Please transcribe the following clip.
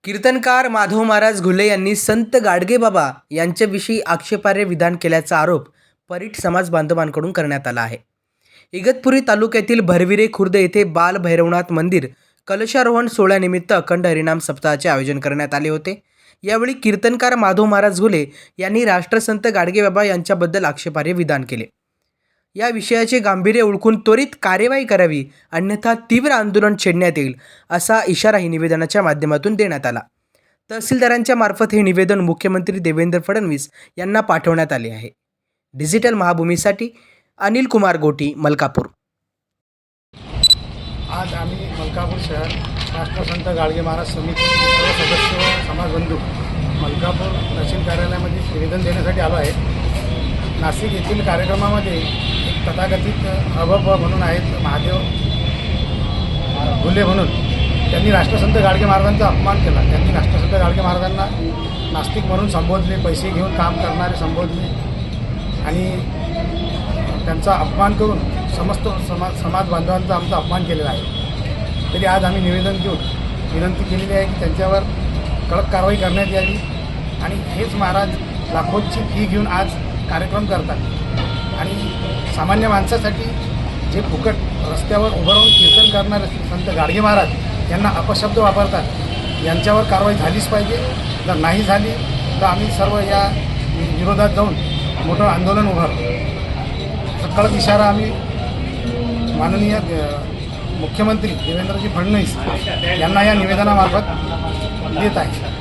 कीर्तनकार माधव महाराज घुले यांनी संत गाडगेबाबा यांच्याविषयी आक्षेपार्ह विधान केल्याचा आरोप परीट समाज बांधवांकडून करण्यात आला आहे। इगतपुरी तालुक्यातील भरविरे खुर्द येथे बाल भैरवनाथ मंदिर कलशारोहण सोहळ्यानिमित्त अखंड हरिनाम सप्ताहाचे आयोजन करण्यात आले होते। यावेळी कीर्तनकार माधव महाराज घुले यांनी राष्ट्रसंत गाडगेबाबा यांच्याबद्दल आक्षेपार्ह विधान केले। या विषयाचे गांभीर्य ओळखून त्वरित कार्यवाही करावी, अन्यथा तीव्र आंदोलन छेडण्यात येईल असा इशाराही निवेदनाच्या माध्यमातून देण्यात आला। तहसीलदारांच्या मार्फत हे निवेदन मुख्यमंत्री देवेंद्र फडणवीस यांना पाठवण्यात आले आहे। डिजिटल महाभूमीसाठी अनिल कुमार गोटी, मलकापूर। आज आम्ही मलकापूर शहर राष्ट्रसंत गाडगे महाराज समिती सर्व सदस्य व समाजबंधू मलकापूर तहसील कार्यालयामध्ये निवेदन देण्यासाठी आलो आहे। नाशिक येथील कार्यक्रमामध्ये एक तथाकथित अभप म्हणून आहेत महादेव घुले म्हणून, त्यांनी राष्ट्रसंत गाडगे महाराजांचा अपमान केला। त्यांनी राष्ट्रसंत गाडगे महाराजांना नास्तिक म्हणून संबोधले, पैसे घेऊन काम करणारे संबोधले आणि त्यांचा अपमान करून समस्त समाज बांधवांचा आमचा अपमान केलेला आहे। तरी आज आम्ही निवेदन देऊन विनंती केलेली आहे की त्यांच्यावर कडक कारवाई करण्यात यावी आणि हेच महाराज लाखोंची फी घेऊन आज कार्यक्रम करतात आणि सामान्य माणसासाठी जे फुकट रस्त्यावर उभं राहून कीर्तन करणारे संत गाडगे महाराज यांना अपशब्द वापरतात। यांच्यावर कारवाई झालीच पाहिजे। जर नाही झाली तर आम्ही सर्व या विरोधात जाऊन मोठं आंदोलन उभारू। कडक इशारा आम्ही माननीय मुख्यमंत्री देवेंद्रजी फडणवीस यांना या निवेदनामार्फत देत आहे।